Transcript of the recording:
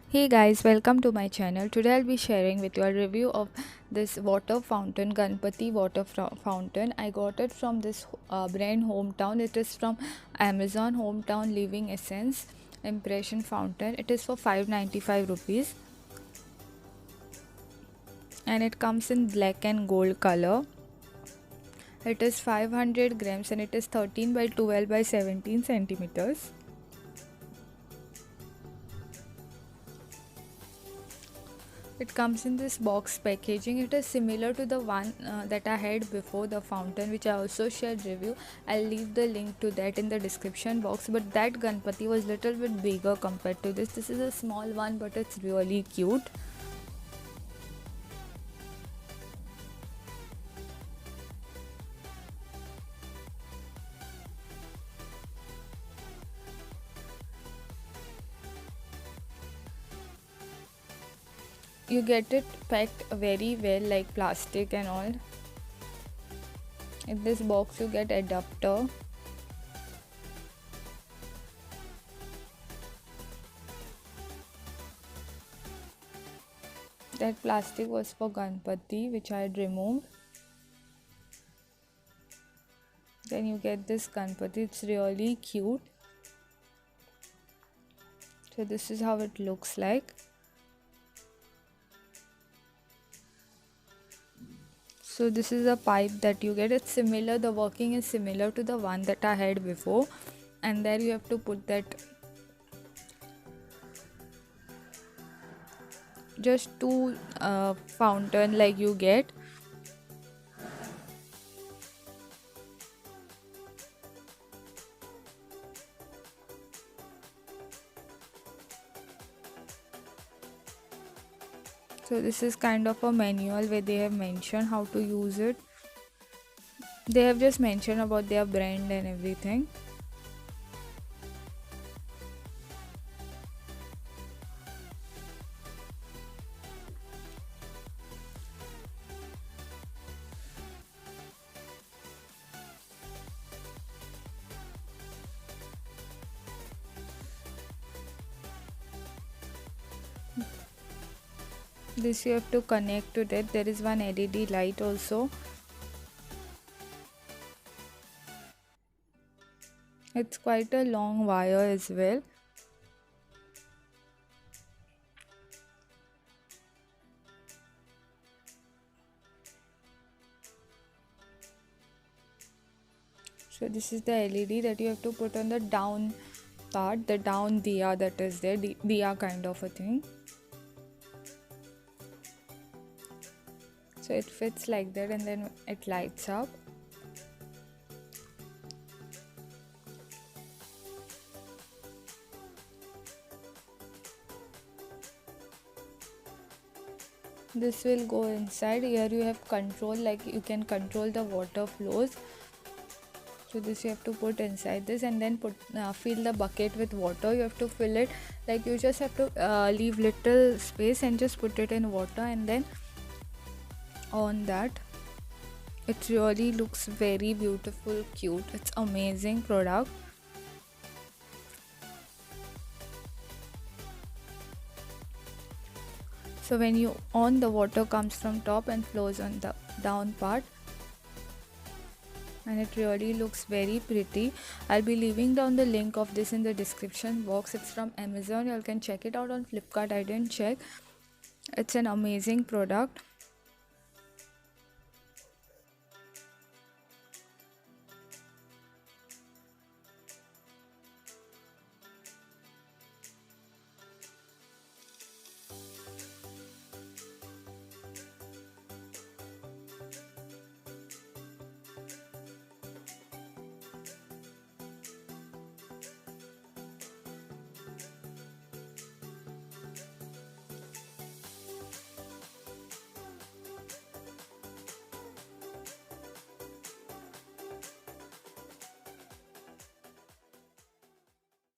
Hey guys, welcome to my channel. Today I'll be sharing with you a review of this water fountain, Ganpati water fountain. I got it from this brand Hometown. It is from Amazon Hometown Living Essence Impression Fountain. It is for 595 rupees and it comes in black and gold color. It is 500 grams and it is 13 by 12 by 17 centimeters. It comes in this box packaging. It is similar to the one that I had before, the fountain, which I also shared review. I'll leave the link to that in the description box. But that Ganpati was little bit bigger compared to this. This is a small one, but it's really cute. You get it packed very well, like plastic and all. In this box you get adapter. That plastic was for Ganpati, which I had removed. Then you get this Ganpati. It's really cute. So this is how it looks like. So this is a pipe that you get. It's similar, the working is similar to the one that I had before, and there you have to put that just two fountain like you get. So this is kind of a manual where they have mentioned how to use it. They have just mentioned about their brand and everything. This you have to connect to that. There is one LED light also. It's quite a long wire as well. So this is the LED that you have to put on the down part, the down diya that is there, diya kind of a thing. So it fits like that and then it lights up. This will go inside. Here you have control, like you can control the water flows. So this you have to put inside this and then fill the bucket with water. You have to fill it, like you just have to leave little space and just put it in water and then on that. It really looks very beautiful, cute. It's amazing product. So when you on, the water comes from top and flows on the down part, and it really looks very pretty. I'll be leaving down the link of this in the description box. It's from Amazon. You can check it out on Flipkart. I didn't check. It's an amazing product.